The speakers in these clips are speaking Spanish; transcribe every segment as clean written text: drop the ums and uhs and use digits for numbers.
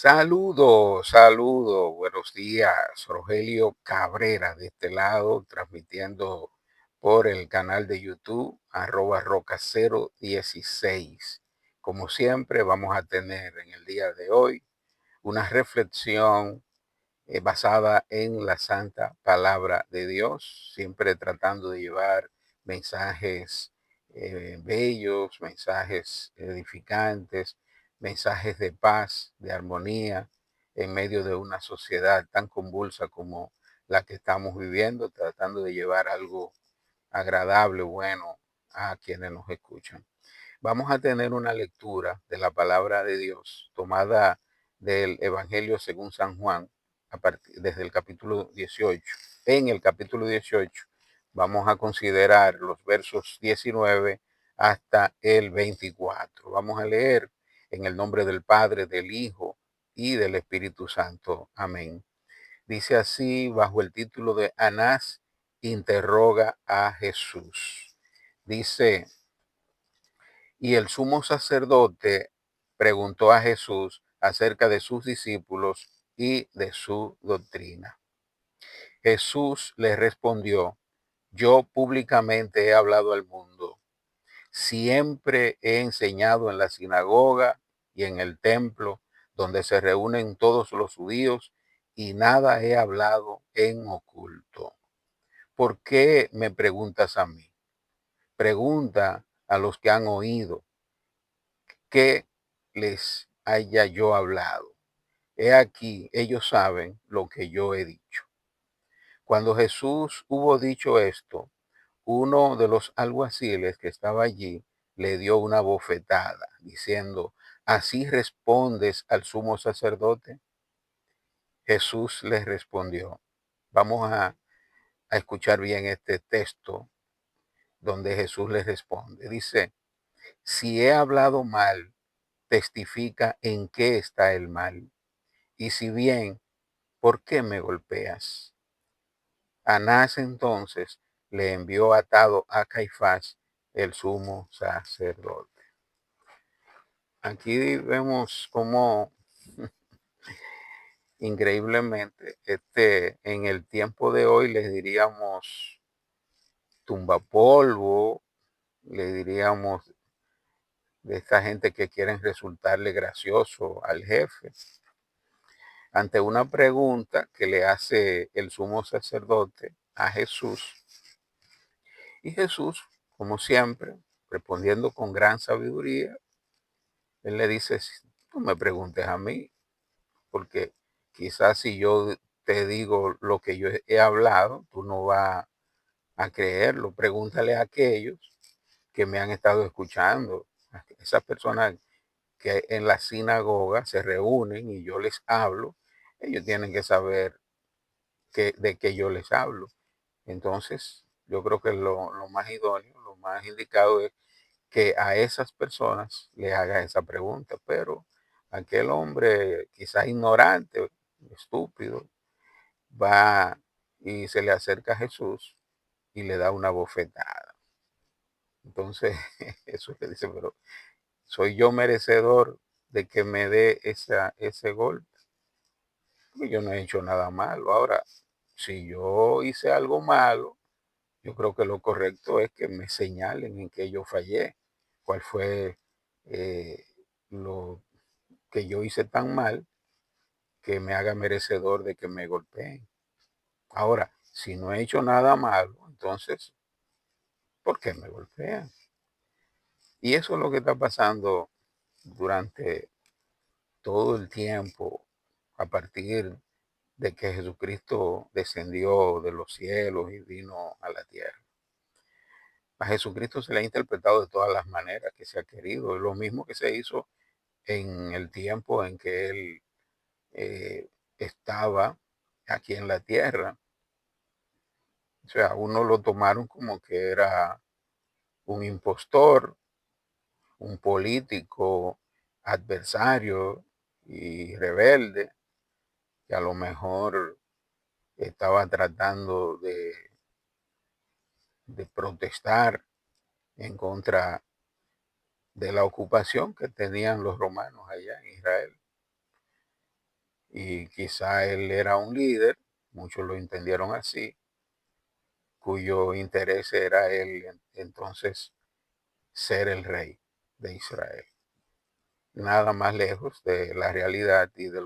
Saludos, saludos, buenos días. Rogelio Cabrera de este lado, transmitiendo por el canal de YouTube, @Rocacero16. Como siempre, vamos a tener en el día de hoy una reflexión basada en la santa palabra de Dios, siempre tratando de llevar mensajes bellos, mensajes edificantes, mensajes de paz, de armonía, en medio de una sociedad tan convulsa como la que estamos viviendo, tratando de llevar algo agradable, bueno, a quienes nos escuchan. Vamos a tener una lectura de la palabra de Dios tomada del Evangelio según San Juan, desde el capítulo 18. En el capítulo 18 vamos a considerar los versos 19 hasta el 24. Vamos a leer en el nombre del Padre, del Hijo y del Espíritu Santo. Amén. Dice así bajo el título de Anás interroga a Jesús. Dice: y el sumo sacerdote preguntó a Jesús acerca de sus discípulos y de su doctrina. Jesús le respondió: yo públicamente he hablado al mundo. Siempre he enseñado en la sinagoga y en el templo donde se reúnen todos los judíos, y nada he hablado en oculto. ¿Por qué me preguntas a mí? Pregunta a los que han oído que les haya yo hablado. He aquí, ellos saben lo que yo he dicho. Cuando Jesús hubo dicho esto, uno de los alguaciles que estaba allí le dio una bofetada, diciendo: ¿así respondes al sumo sacerdote? Jesús les respondió. Vamos a escuchar bien este texto donde Jesús les responde. Dice: si he hablado mal, testifica en qué está el mal. Y si bien, ¿por qué me golpeas? Anás entonces le envió atado a Caifás, el sumo sacerdote. Aquí vemos cómo increíblemente en el tiempo de hoy les diríamos tumbapolvo, le diríamos de esta gente que quieren resultarle gracioso al jefe. Ante una pregunta que le hace el sumo sacerdote a Jesús, y Jesús, como siempre, respondiendo con gran sabiduría, él le dice: no me preguntes a mí, porque quizás si yo te digo lo que yo he hablado, tú no vas a creerlo. Pregúntale a aquellos que me han estado escuchando, a esas personas que en la sinagoga se reúnen y yo les hablo. Ellos tienen que saber de qué yo les hablo. Entonces, yo creo que lo más idóneo, lo más indicado es que a esas personas le haga esa pregunta, pero aquel hombre quizás ignorante, estúpido, va y se le acerca a Jesús y le da una bofetada. Entonces, eso le dice: pero ¿soy yo merecedor de que me dé ese golpe? Porque yo no he hecho nada malo. Ahora, si yo hice algo malo, yo creo que lo correcto es que me señalen en que yo fallé, cuál fue eh, lo que yo hice tan mal que me haga merecedor de que me golpeen. Ahora, si no he hecho nada malo, entonces, ¿por qué me golpean? Y eso es lo que está pasando durante todo el tiempo a partir de que Jesucristo descendió de los cielos y vino a la tierra. A Jesucristo se le ha interpretado de todas las maneras que se ha querido. Lo mismo que se hizo en el tiempo en que él estaba aquí en la tierra. O sea, uno lo tomaron como que era un impostor, un político adversario y rebelde, que a lo mejor estaba tratando de protestar en contra de la ocupación que tenían los romanos allá en Israel. y quizá él era un líder, muchos lo entendieron así, cuyo interés era él entonces ser el rey de Israel. Nada más lejos de la realidad y de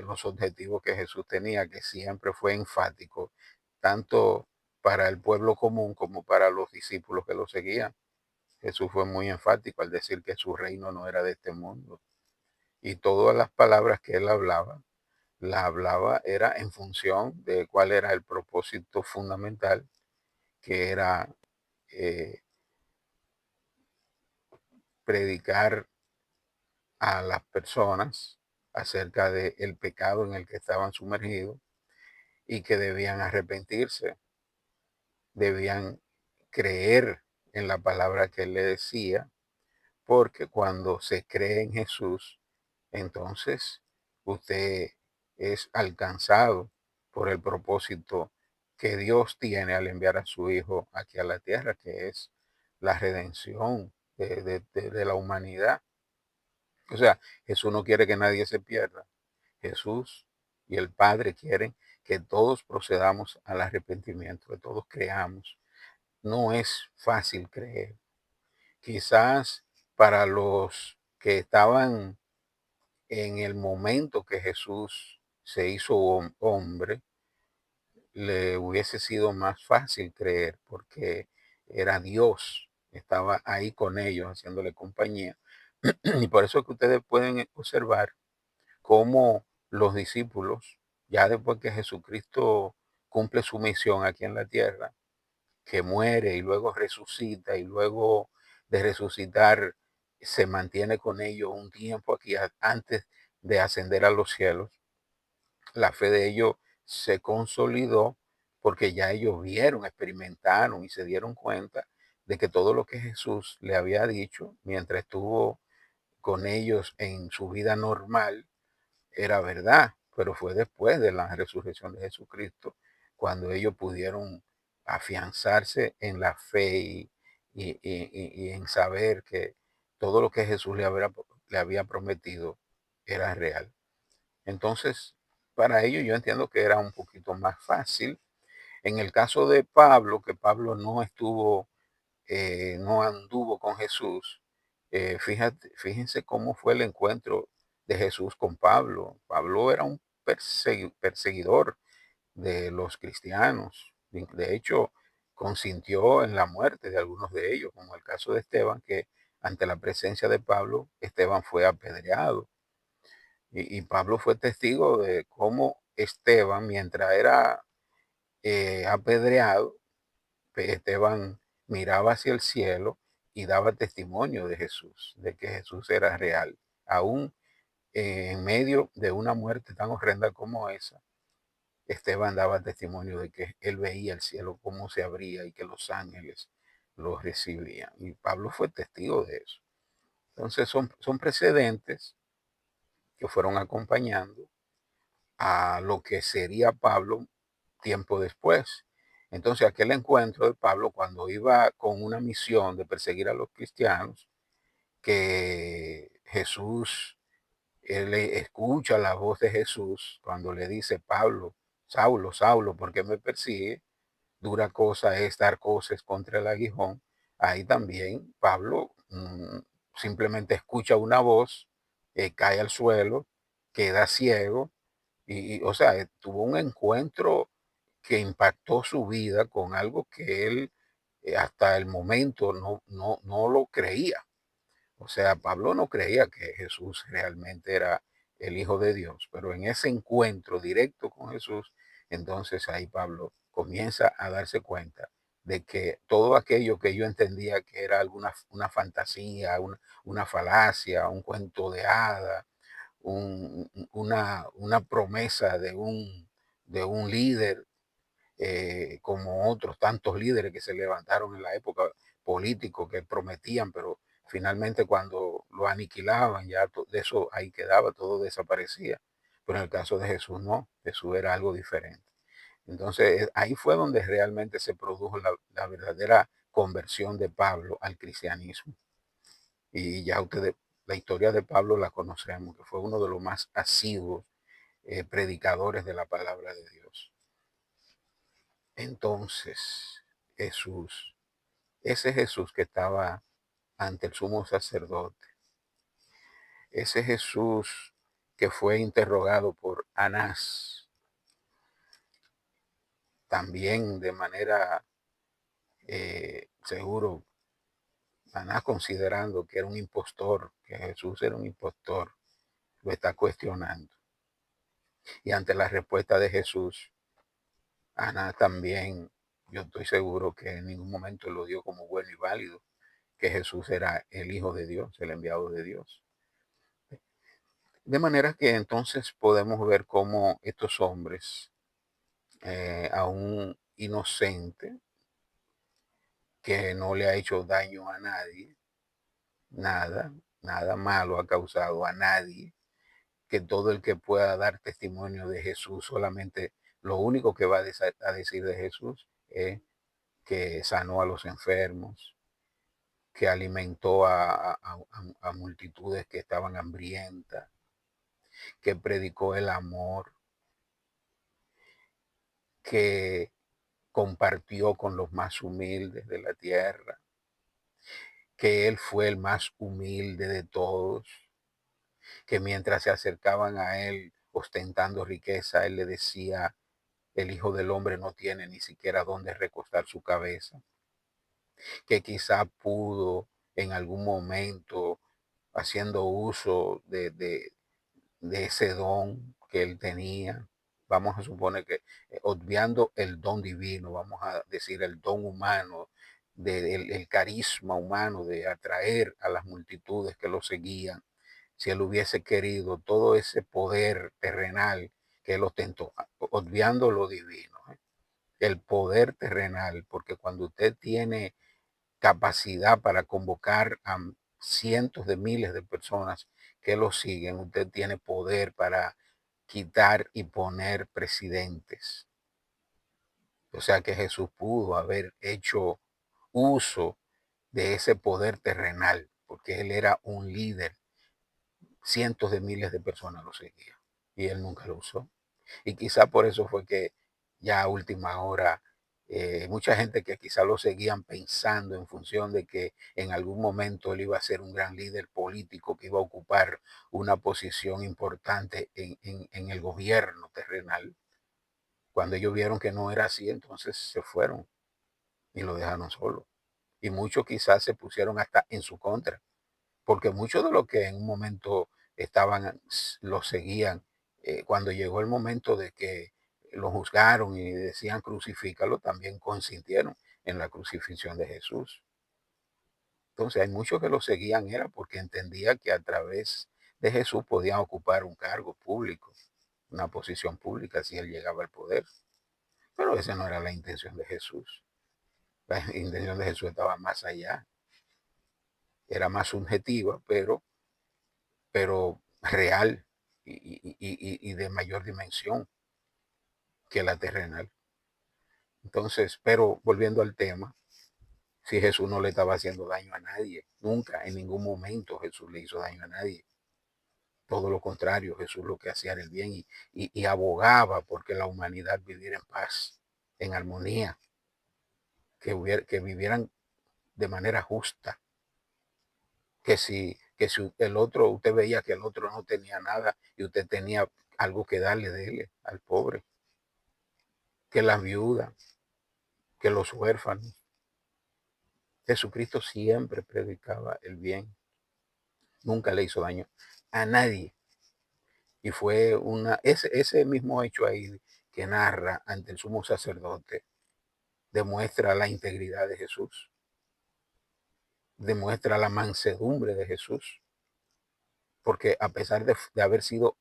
los objetivos que Jesús tenía, que siempre fue enfático, tanto para el pueblo común como para los discípulos que lo seguían. Jesús fue muy enfático al decir que su reino no era de este mundo. Y todas las palabras que él hablaba, la hablaba era en función de cuál era el propósito fundamental, que era eh, predicar a las personas acerca del pecado en el que estaban sumergidos y que debían arrepentirse, debían creer en la palabra que él le decía, porque cuando se cree en Jesús, entonces usted es alcanzado por el propósito que Dios tiene al enviar a su Hijo aquí a la tierra, que es la redención de la humanidad. O sea, Jesús no quiere que nadie se pierda. Jesús y el Padre quieren que todos procedamos al arrepentimiento, que todos creamos. No es fácil creer. Quizás para los que estaban en el momento que Jesús se hizo hombre, le hubiese sido más fácil creer porque era Dios, estaba ahí con ellos haciéndole compañía. Y por eso es que ustedes pueden observar cómo los discípulos, ya después que Jesucristo cumple su misión aquí en la tierra, que muere y luego resucita y luego de resucitar se mantiene con ellos un tiempo aquí antes de ascender a los cielos, la fe de ellos se consolidó porque ya ellos vieron, experimentaron y se dieron cuenta de que todo lo que Jesús le había dicho mientras estuvo con ellos en su vida normal era verdad, pero fue después de la resurrección de Jesucristo cuando ellos pudieron afianzarse en la fe y en saber que todo lo que Jesús le había prometido era real. Entonces, para ellos yo entiendo que era un poquito más fácil. En el caso de Pablo, que Pablo no anduvo con Jesús, fíjense cómo fue el encuentro de Jesús con Pablo. Pablo era un perseguidor de los cristianos. De hecho, consintió en la muerte de algunos de ellos, como el caso de Esteban, que ante la presencia de Pablo, Esteban fue apedreado. Y Pablo fue testigo de cómo Esteban, mientras era apedreado, Esteban miraba hacia el cielo y daba testimonio de Jesús, de que Jesús era real. Aún en medio de una muerte tan horrenda como esa, Esteban daba testimonio de que él veía el cielo cómo se abría y que los ángeles los recibían. Y Pablo fue testigo de eso. Entonces son precedentes que fueron acompañando a lo que sería Pablo tiempo después. Entonces, aquel encuentro de Pablo cuando iba con una misión de perseguir a los cristianos, que Jesús, él escucha la voz de Jesús cuando le dice, Pablo, Saulo, Saulo, ¿por qué me persigue? Dura cosa es dar cosas contra el aguijón. Ahí también Pablo simplemente escucha una voz, cae al suelo, queda ciego o sea, tuvo un encuentro que impactó su vida con algo que él hasta el momento no lo creía. O sea, Pablo no creía que Jesús realmente era el Hijo de Dios, pero en ese encuentro directo con Jesús, entonces ahí Pablo comienza a darse cuenta de que todo aquello que yo entendía que era una fantasía, una falacia, un cuento de hadas, una promesa de un líder, como otros tantos líderes que se levantaron en la época políticos que prometían, pero finalmente cuando lo aniquilaban, ya de eso ahí quedaba, todo desaparecía. Pero en el caso de Jesús no, Jesús era algo diferente. Entonces ahí fue donde realmente se produjo la verdadera conversión de Pablo al cristianismo. Y ya ustedes la historia de Pablo la conocemos, que fue uno de los más asiduos predicadores de la palabra de Dios. Entonces, Jesús, ese Jesús que estaba ante el sumo sacerdote, ese Jesús que fue interrogado por Anás, también de manera seguro, Anás considerando que era un impostor, que Jesús era un impostor, lo está cuestionando. Y ante la respuesta de Jesús, Anás también, yo estoy seguro que en ningún momento lo dio como bueno y válido, que Jesús era el Hijo de Dios, el enviado de Dios. De manera que entonces podemos ver cómo estos hombres, a un inocente que no le ha hecho daño a nadie, nada, nada malo ha causado a nadie, que todo el que pueda dar testimonio de Jesús, solamente lo único que va a decir de Jesús es que sanó a los enfermos, que alimentó a multitudes que estaban hambrientas, que predicó el amor, que compartió con los más humildes de la tierra, que él fue el más humilde de todos, que mientras se acercaban a él ostentando riqueza, él le decía: el Hijo del Hombre no tiene ni siquiera dónde recostar su cabeza, que quizá pudo en algún momento, haciendo uso de ese don que él tenía, vamos a suponer que obviando el don divino, vamos a decir el don humano, el carisma humano de atraer a las multitudes que lo seguían, si él hubiese querido todo ese poder terrenal que él ostentó, obviando lo divino, el poder terrenal, porque cuando usted tiene capacidad para convocar a cientos de miles de personas que lo siguen, usted tiene poder para quitar y poner presidentes. O sea que Jesús pudo haber hecho uso de ese poder terrenal, porque él era un líder, cientos de miles de personas lo seguían y él nunca lo usó. Y quizá por eso fue que ya a última hora, mucha gente que quizá lo seguían pensando en función de que en algún momento él iba a ser un gran líder político que iba a ocupar una posición importante en el gobierno terrenal. Cuando ellos vieron que no era así, entonces se fueron y lo dejaron solo. Y muchos quizás se pusieron hasta en su contra, porque muchos de los que en un momento estaban, lo seguían, cuando llegó el momento de que lo juzgaron y decían crucifícalo, también consintieron en la crucifixión de Jesús. Entonces hay muchos que lo seguían era porque entendía que a través de Jesús podían ocupar un cargo público, una posición pública si él llegaba al poder. Pero esa no era la intención de Jesús. La intención de Jesús estaba más allá, era más subjetiva, pero real y de mayor dimensión que la terrenal. Entonces, pero volviendo al tema, si Jesús no le estaba haciendo daño a nadie, nunca, en ningún momento Jesús le hizo daño a nadie. Todo lo contrario, Jesús lo que hacía era el bien y abogaba porque la humanidad viviera en paz, en armonía, que vivieran de manera justa, que si el otro, usted veía que el otro no tenía nada y usted tenía algo que darle de él al pobre, que las viudas, que los huérfanos. Jesucristo siempre predicaba el bien, nunca le hizo daño a nadie. Y fue ese mismo hecho ahí que narra ante el sumo sacerdote, demuestra la integridad de Jesús, demuestra la mansedumbre de Jesús, porque a pesar de haber sido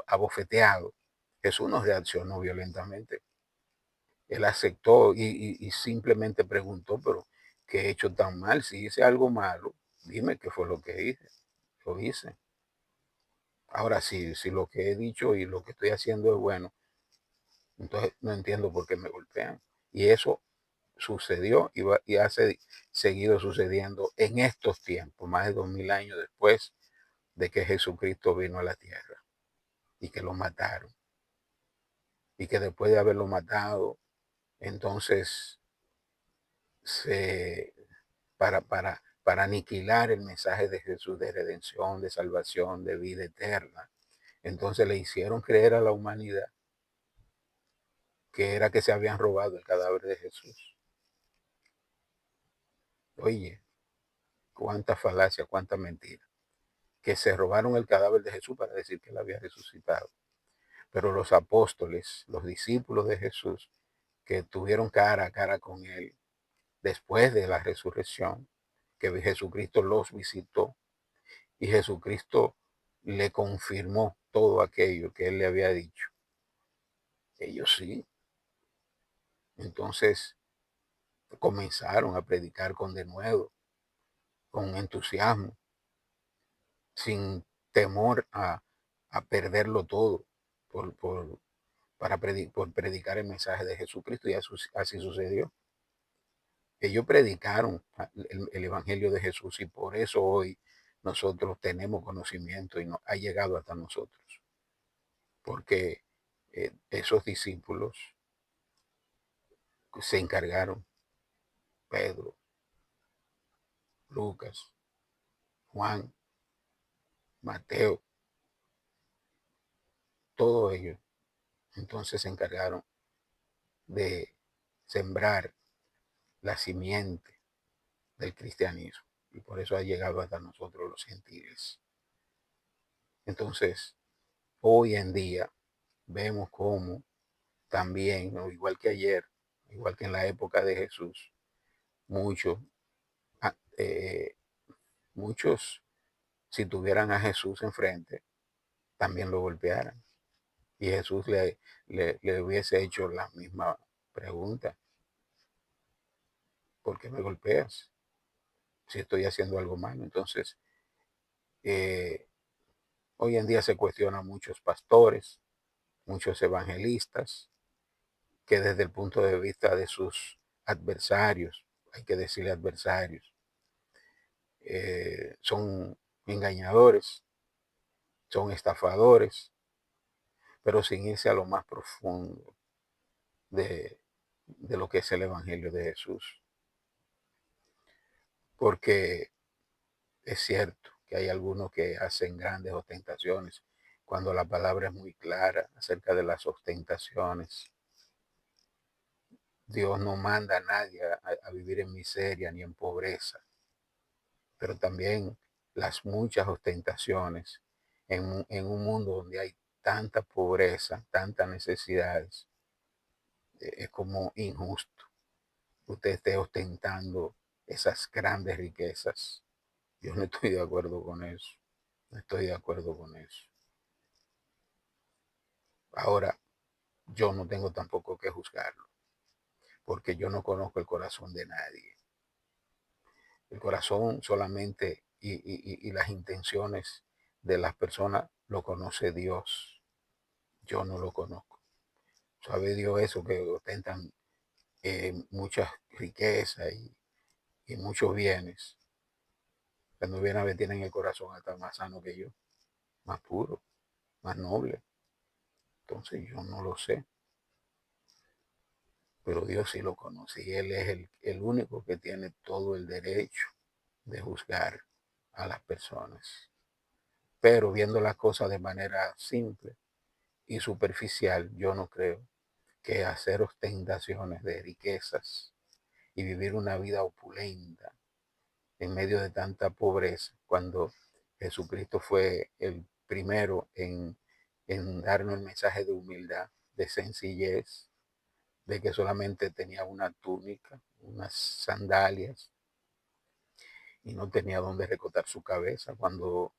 abofeteado, Jesús no reaccionó violentamente. Él aceptó y simplemente preguntó, pero ¿qué he hecho tan mal? Si hice algo malo, dime qué fue lo que hice. Lo hice. Ahora sí, si lo que he dicho y lo que estoy haciendo es bueno, entonces no entiendo por qué me golpean. Y eso sucedió y ha seguido sucediendo en estos tiempos, más de 2000 años después de que Jesucristo vino a la tierra y que lo mataron. Y que después de haberlo matado, entonces se, para aniquilar el mensaje de Jesús de redención, de salvación, de vida eterna, entonces le hicieron creer a la humanidad que era que se habían robado el cadáver de Jesús. Oye, cuánta falacia, cuánta mentira. Que se robaron el cadáver de Jesús para decir que él había resucitado. Pero los apóstoles, los discípulos de Jesús, que tuvieron cara a cara con él después de la resurrección, que Jesucristo los visitó y Jesucristo le confirmó todo aquello que él le había dicho. Ellos sí. Entonces comenzaron a predicar con denuedo, con entusiasmo, sin temor a perderlo todo por, por, por predicar el mensaje de Jesucristo, y así sucedió. Ellos predicaron el evangelio de Jesús, y por eso hoy nosotros tenemos conocimiento y ha llegado hasta nosotros, porque esos discípulos se encargaron, Pedro, Lucas, Juan, Mateo, todos ellos, entonces se encargaron de sembrar la simiente del cristianismo, y por eso ha llegado hasta nosotros los gentiles. Entonces, hoy en día vemos cómo también, ¿no?, igual que ayer, igual que en la época de Jesús, muchos, ah, eh, muchos, si tuvieran a Jesús enfrente, también lo golpearan. Y Jesús le hubiese hecho la misma pregunta: ¿por qué me golpeas si estoy haciendo algo malo? Entonces, eh, hoy en día se cuestiona muchos pastores, muchos evangelistas, que desde el punto de vista de sus adversarios, hay que decirle adversarios, son engañadores, son estafadores, pero sin irse a lo más profundo de, de lo que es el Evangelio de Jesús. Porque es cierto que hay algunos que hacen grandes ostentaciones, cuando la palabra es muy clara acerca de las ostentaciones. Dios no manda a nadie a vivir en miseria ni en pobreza, pero también las muchas ostentaciones en un mundo donde hay tanta pobreza, tantas necesidades, es como injusto que usted esté ostentando esas grandes riquezas. Yo no estoy de acuerdo con eso, no estoy de acuerdo con eso. Ahora, yo no tengo tampoco que juzgarlo, porque yo no conozco el corazón de nadie. El corazón solamente y las intenciones de las personas lo conoce Dios. Yo no lo conozco. Sabe Dios eso, que ostentan muchas riquezas y muchos bienes. Cuando vienen a ver, tienen el corazón hasta más sano que yo, más puro, más noble. Entonces yo no lo sé, pero Dios sí lo conoce, y Él es el único que tiene todo el derecho de juzgar a las personas. Pero viendo las cosas de manera simple y superficial, yo no creo que hacer ostentaciones de riquezas y vivir una vida opulenta en medio de tanta pobreza, cuando Jesucristo fue el primero en darnos el mensaje de humildad, de sencillez, de que solamente tenía una túnica, unas sandalias, y no tenía dónde recotar su cabeza cuando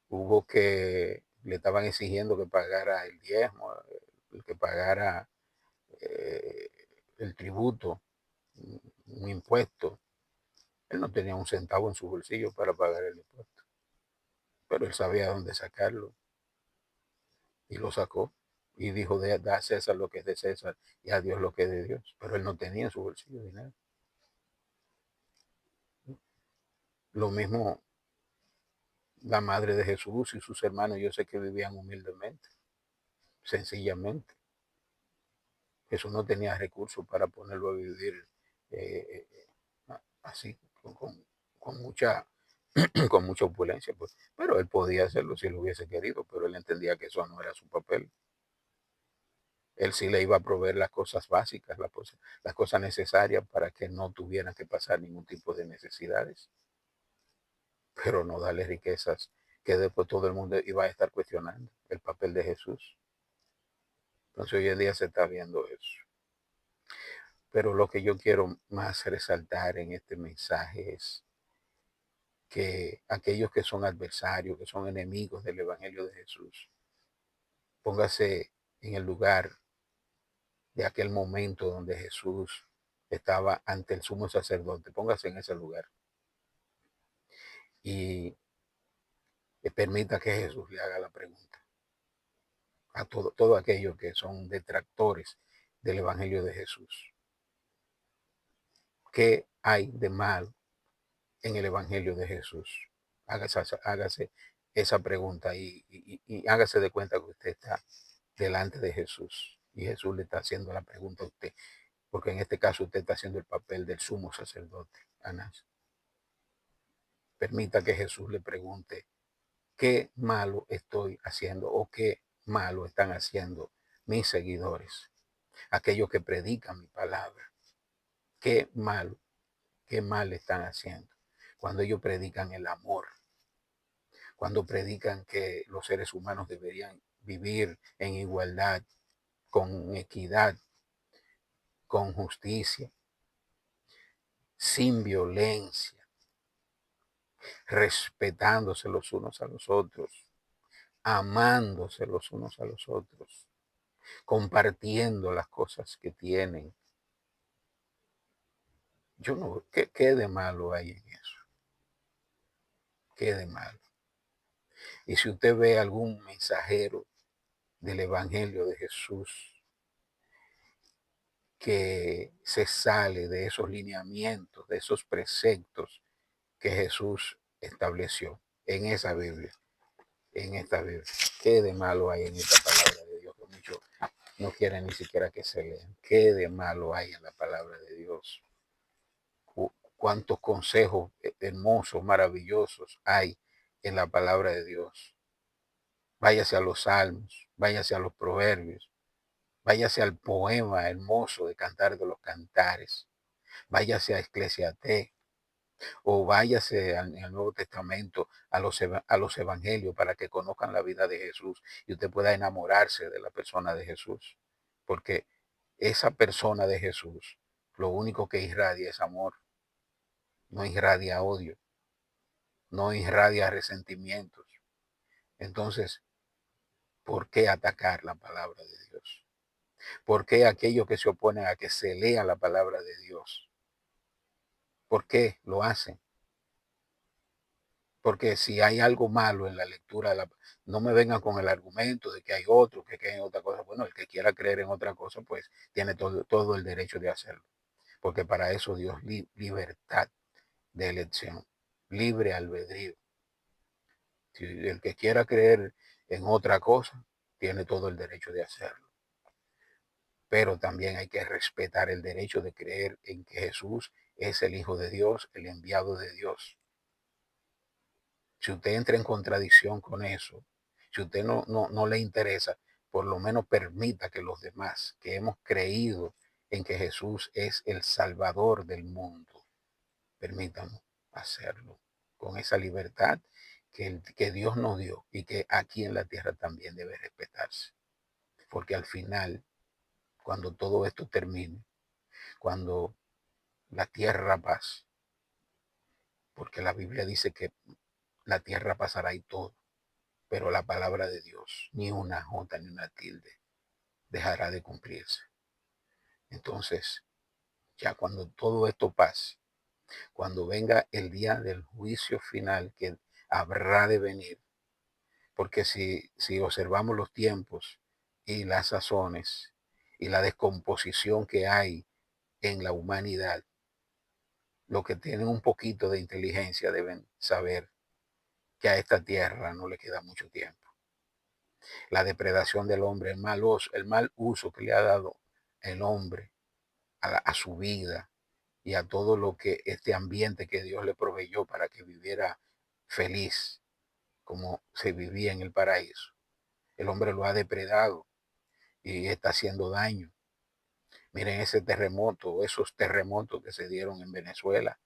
hubo que, le estaban exigiendo que pagara el diezmo, que pagara eh, el tributo, un impuesto. Él no tenía un centavo en su bolsillo para pagar el impuesto, pero él sabía dónde sacarlo y lo sacó. y dijo, da a César lo que es de César y a Dios lo que es de Dios. Pero él no tenía en su bolsillo dinero. Lo mismo la madre de Jesús y sus hermanos, yo sé que vivían humildemente, sencillamente. Jesús no tenía recursos para ponerlo a vivir eh, así, con mucha, con mucha opulencia, pues. Pero él podía hacerlo si él hubiese querido, pero él entendía que eso no era su papel. Él sí le iba a proveer las cosas básicas, las cosas necesarias para que no tuvieran que pasar ningún tipo de necesidades, pero no darle riquezas que después todo el mundo iba a estar cuestionando el papel de Jesús. Entonces hoy en día se está viendo eso. Pero lo que yo quiero más resaltar en este mensaje es que aquellos que son adversarios, que son enemigos del Evangelio de Jesús, póngase en el lugar de aquel momento donde Jesús estaba ante el sumo sacerdote, póngase en ese lugar y permita que Jesús le haga la pregunta a todo aquellos que son detractores del Evangelio de Jesús. ¿Qué hay de malo en el Evangelio de Jesús? Hágase esa pregunta y hágase de cuenta que usted está delante de Jesús y Jesús le está haciendo la pregunta a usted, porque en este caso usted está haciendo el papel del sumo sacerdote. Anás, permita que Jesús le pregunte, ¿qué malo estoy haciendo o qué malo están haciendo mis seguidores, aquellos que predican mi palabra? ¿Qué malo, qué mal están haciendo? Cuando ellos predican el amor, cuando predican que los seres humanos deberían vivir en igualdad, con equidad, con justicia, sin violencia, respetándose los unos a los otros, amándose los unos a los otros, compartiendo las cosas que tienen. Yo no, ¿qué de malo hay en eso? ¿Qué de malo? Y si usted ve algún mensajero del Evangelio de Jesús que se sale de esos lineamientos, de esos preceptos que Jesús estableció en esa Biblia, en esta Biblia, ¿qué de malo hay en esta palabra de Dios? Que muchos no quieren ni siquiera que se lean. ¿Qué de malo hay en la palabra de Dios? ¿Cuántos consejos hermosos, maravillosos hay en la palabra de Dios? Váyase a los salmos, váyase a los proverbios, váyase al poema hermoso de Cantar de los Cantares, váyase a Eclesiastés, o váyase en el Nuevo Testamento a los evangelios para que conozcan la vida de Jesús y usted pueda enamorarse de la persona de Jesús. Porque esa persona de Jesús, lo único que irradia es amor, no irradia odio, no irradia resentimientos. Entonces, ¿por qué atacar la palabra de Dios? ¿Por qué aquellos que se oponen a que se lea la palabra de Dios? ¿Por qué lo hacen? Porque si hay algo malo en la lectura, no me vengan con el argumento de que hay otro, que hay otra cosa. Bueno, el que quiera creer en otra cosa, pues tiene todo el derecho de hacerlo. Porque para eso Dios libertad de elección, libre albedrío. Si el que quiera creer en otra cosa, tiene todo el derecho de hacerlo. Pero también hay que respetar el derecho de creer en que Jesús es el Hijo de Dios, el enviado de Dios. Si usted entra en contradicción con eso, si usted no le interesa, por lo menos permita que los demás que hemos creído en que Jesús es el Salvador del mundo, permítanos hacerlo con esa libertad que Dios nos dio y que aquí en la tierra también debe respetarse. Porque al final, cuando todo esto termine, cuando la tierra pase, porque la Biblia dice que la tierra pasará y todo, pero la palabra de Dios, ni una jota ni una tilde, dejará de cumplirse. Entonces, ya cuando todo esto pase, cuando venga el día del juicio final que habrá de venir, porque si observamos los tiempos, y las sazones y la descomposición que hay en la humanidad, los que tienen un poquito de inteligencia deben saber que a esta tierra no le queda mucho tiempo. La depredación del hombre, el mal uso que le ha dado el hombre a su vida y a todo lo que este ambiente que Dios le proveyó para que viviera feliz como se vivía en el paraíso. El hombre lo ha depredado y está haciendo daño. Miren ese terremoto, esos terremotos que se dieron en Venezuela,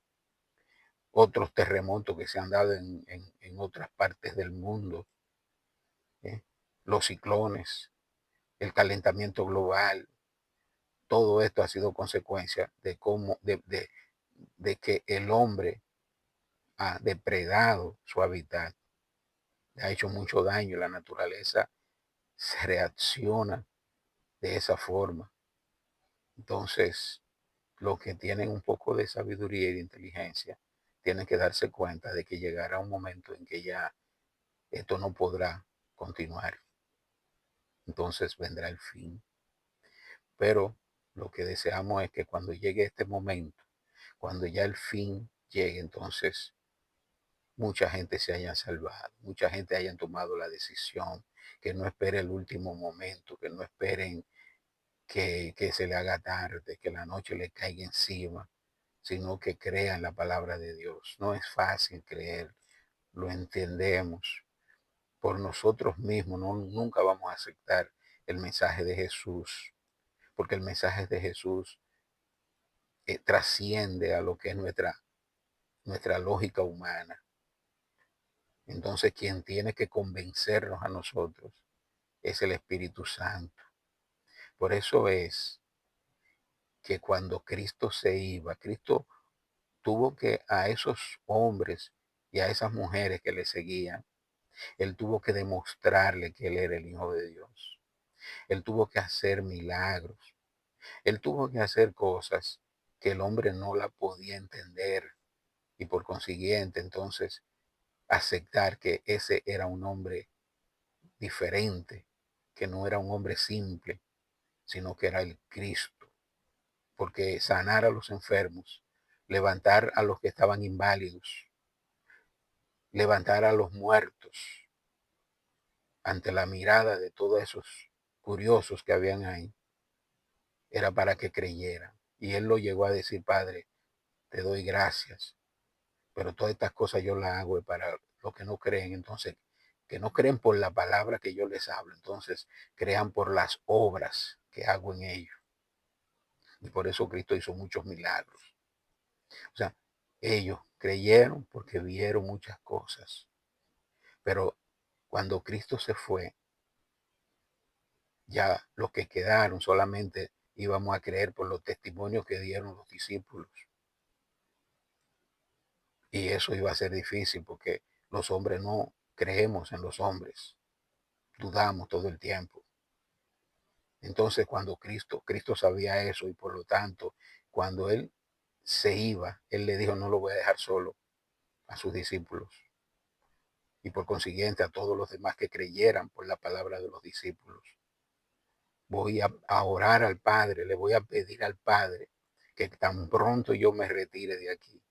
otros terremotos que se han dado en otras partes del mundo, ¿eh? Los ciclones, el calentamiento global, todo esto ha sido consecuencia de de que el hombre ha depredado su hábitat, ha hecho mucho daño y la naturaleza se reacciona de esa forma. Entonces, los que tienen un poco de sabiduría y de inteligencia tienen que darse cuenta de que llegará un momento en que ya esto no podrá continuar. Entonces vendrá el fin. Pero lo que deseamos es que cuando llegue este momento, cuando ya el fin llegue, entonces mucha gente se haya salvado, mucha gente haya tomado la decisión, que no espere el último momento, que no esperen que se le haga tarde, que la noche le caiga encima, sino que crean la palabra de Dios. No es fácil creer, lo entendemos. Por nosotros mismos nunca vamos a aceptar el mensaje de Jesús, porque el mensaje de Jesús trasciende a lo que es nuestra lógica humana. Entonces quien tiene que convencernos a nosotros es el Espíritu Santo. Por eso es que cuando Cristo se iba, Cristo tuvo que a esos hombres y a esas mujeres que le seguían, él tuvo que demostrarle que él era el Hijo de Dios. Él tuvo que hacer milagros. Él tuvo que hacer cosas que el hombre no la podía entender y por consiguiente entonces aceptar que ese era un hombre diferente, que no era un hombre simple, sino que era el Cristo, porque sanar a los enfermos, levantar a los que estaban inválidos, levantar a los muertos ante la mirada de todos esos curiosos que habían ahí, era para que creyeran. Y él lo llegó a decir: Padre, te doy gracias, pero todas estas cosas yo las hago para los que no creen. Entonces, que no creen por la palabra que yo les hablo, entonces crean por las obras que hago en ellos. Y por eso Cristo hizo muchos milagros. O sea, ellos creyeron porque vieron muchas cosas. Pero cuando Cristo se fue, ya los que quedaron solamente íbamos a creer por los testimonios que dieron los discípulos. Y eso iba a ser difícil porque los hombres no creemos en los hombres, dudamos todo el tiempo. Entonces cuando Cristo sabía eso y por lo tanto, cuando él se iba, él le dijo: no lo voy a dejar solo a sus discípulos y por consiguiente a todos los demás que creyeran por la palabra de los discípulos. Voy a orar al Padre, le voy a pedir al Padre que tan pronto yo me retire de aquí,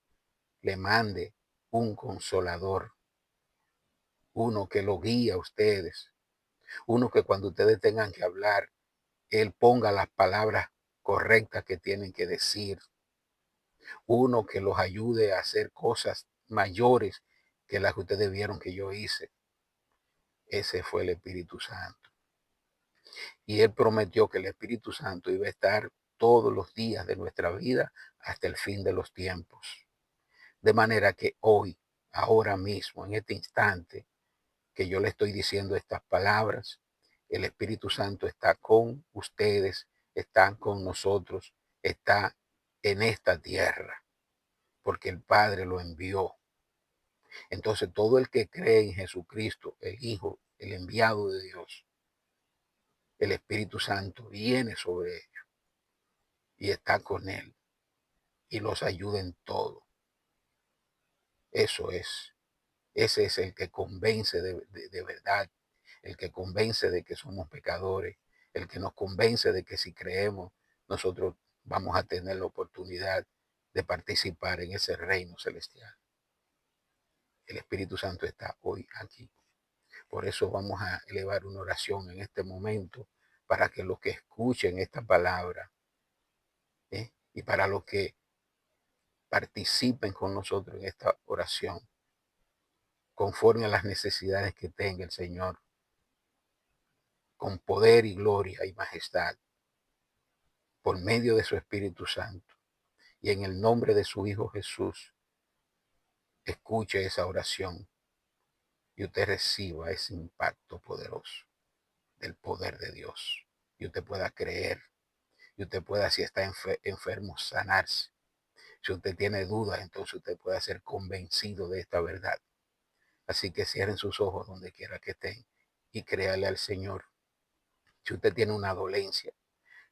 le mande un consolador, uno que lo guíe a ustedes, uno que cuando ustedes tengan que hablar, él ponga las palabras correctas que tienen que decir, uno que los ayude a hacer cosas mayores que las que ustedes vieron que yo hice. Ese fue el Espíritu Santo. Y él prometió que el Espíritu Santo iba a estar todos los días de nuestra vida hasta el fin de los tiempos. De manera que hoy, ahora mismo, en este instante que yo le estoy diciendo estas palabras, el Espíritu Santo está con ustedes, está con nosotros, está en esta tierra, porque el Padre lo envió. Entonces todo el que cree en Jesucristo, el Hijo, el enviado de Dios, el Espíritu Santo viene sobre ellos y está con él y los ayuda en todo. Eso es. Ese es el que convence de verdad, el que convence de que somos pecadores, el que nos convence de que si creemos, nosotros vamos a tener la oportunidad de participar en ese reino celestial. El Espíritu Santo está hoy aquí. Por eso vamos a elevar una oración en este momento para que los que escuchen esta palabra, y para los que participen con nosotros en esta oración, conforme a las necesidades que tenga el Señor, con poder y gloria y majestad, por medio de su Espíritu Santo. Y en el nombre de su Hijo Jesús, escuche esa oración y usted reciba ese impacto poderoso del poder de Dios. Y usted pueda creer, y usted pueda, si está enfermo, sanarse. Si usted tiene dudas, entonces usted puede ser convencido de esta verdad. Así que cierren sus ojos donde quiera que estén y créale al Señor. Si usted tiene una dolencia,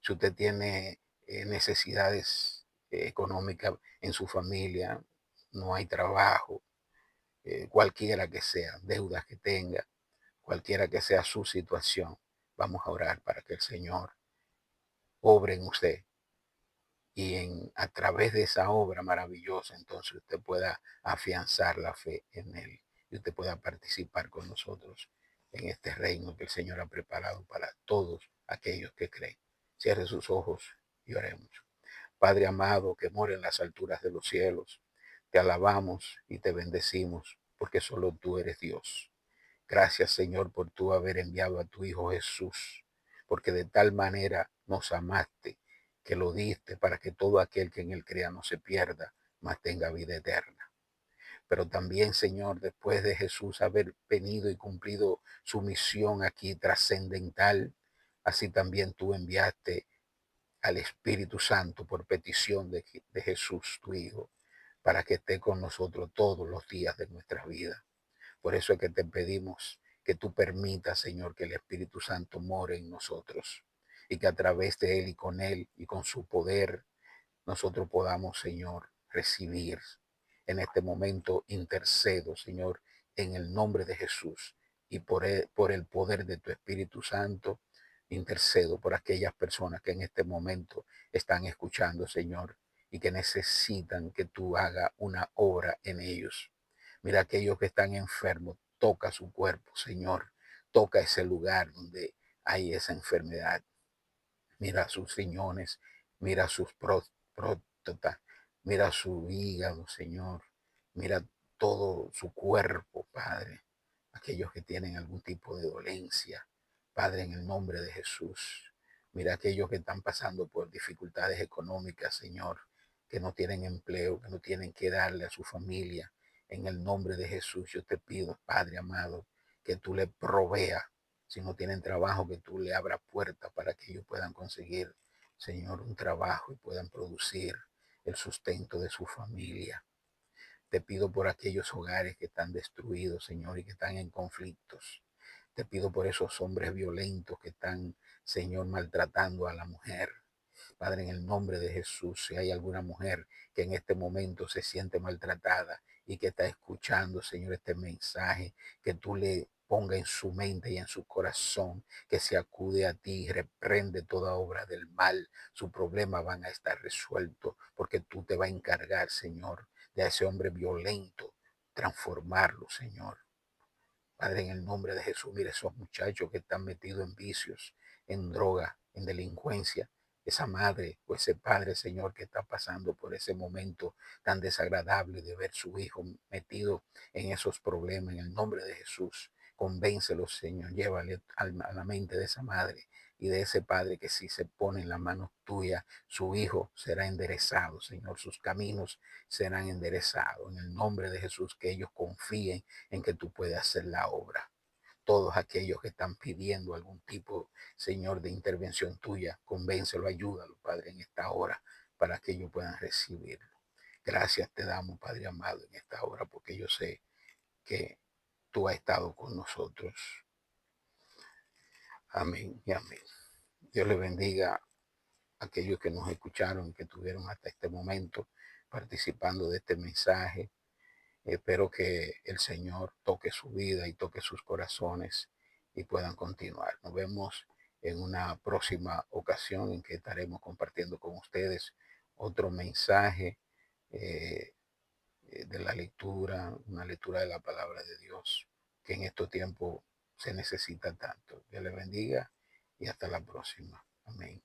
si usted tiene necesidades económicas en su familia, no hay trabajo, cualquiera que sea, deudas que tenga, cualquiera que sea su situación, vamos a orar para que el Señor obre en usted y a través de esa obra maravillosa, entonces usted pueda afianzar la fe en Él y usted pueda participar con nosotros en este reino que el Señor ha preparado para todos aquellos que creen. Cierre sus ojos y oremos. Padre amado que mora en las alturas de los cielos, te alabamos y te bendecimos porque solo tú eres Dios. Gracias, Señor, por tú haber enviado a tu Hijo Jesús, porque de tal manera nos amaste que lo diste para que todo aquel que en él crea no se pierda, mas tenga vida eterna. Pero también, Señor, después de Jesús haber venido y cumplido su misión aquí trascendental, así también tú enviaste al Espíritu Santo por petición de Jesús, tu Hijo, para que esté con nosotros todos los días de nuestra vida. Por eso es que te pedimos que tú permitas, Señor, que el Espíritu Santo more en nosotros y que a través de Él y con Él y con su poder nosotros podamos, Señor, recibir. En este momento intercedo, Señor, en el nombre de Jesús y por el poder de tu Espíritu Santo, intercedo por aquellas personas que en este momento están escuchando, Señor, y que necesitan que tú hagas una obra en ellos. Mira, aquellos que están enfermos, toca su cuerpo, Señor. Toca ese lugar donde hay esa enfermedad. Mira sus riñones, mira sus próstatas, mira su hígado, Señor. Mira todo su cuerpo, Padre. Aquellos que tienen algún tipo de dolencia, Padre, en el nombre de Jesús. Mira aquellos que están pasando por dificultades económicas, Señor, que no tienen empleo, que no tienen que darle a su familia. En el nombre de Jesús, yo te pido, Padre amado, que tú le proveas. Si no tienen trabajo, que tú le abras puertas para que ellos puedan conseguir, Señor, un trabajo y puedan producir el sustento de su familia. Te pido por aquellos hogares que están destruidos, Señor, y que están en conflictos. Te pido por esos hombres violentos que están, Señor, maltratando a la mujer. Padre, en el nombre de Jesús, si hay alguna mujer que en este momento se siente maltratada y que está escuchando, Señor, este mensaje, que tú le ponga en su mente y en su corazón, que se acude a ti y reprende toda obra del mal, su problema van a estar resueltos, porque tú te vas a encargar, Señor, de a ese hombre violento, transformarlo, Señor. Padre, en el nombre de Jesús, mire esos muchachos que están metidos en vicios, en droga, en delincuencia. Esa madre o ese padre, Señor, que está pasando por ese momento tan desagradable de ver su hijo metido en esos problemas. En el nombre de Jesús, convéncelo, Señor. Llévale a la mente de esa madre y de ese padre que si se pone en las manos tuyas, su hijo será enderezado, Señor. Sus caminos serán enderezados. En el nombre de Jesús, que ellos confíen en que tú puedes hacer la obra. Todos aquellos que están pidiendo algún tipo, Señor, de intervención tuya, convéncelo, ayúdalo, Padre, en esta hora, para que ellos puedan recibirlo. Gracias te damos, Padre amado, en esta hora, porque yo sé que tú has estado con nosotros. Amén y amén. Dios les bendiga a aquellos que nos escucharon, que tuvieron hasta este momento participando de este mensaje. Espero que el Señor toque su vida y toque sus corazones y puedan continuar. Nos vemos en una próxima ocasión en que estaremos compartiendo con ustedes otro mensaje eh, de la lectura, una lectura de la palabra de Dios, que en estos tiempos se necesita tanto. Dios les bendiga y hasta la próxima. Amén.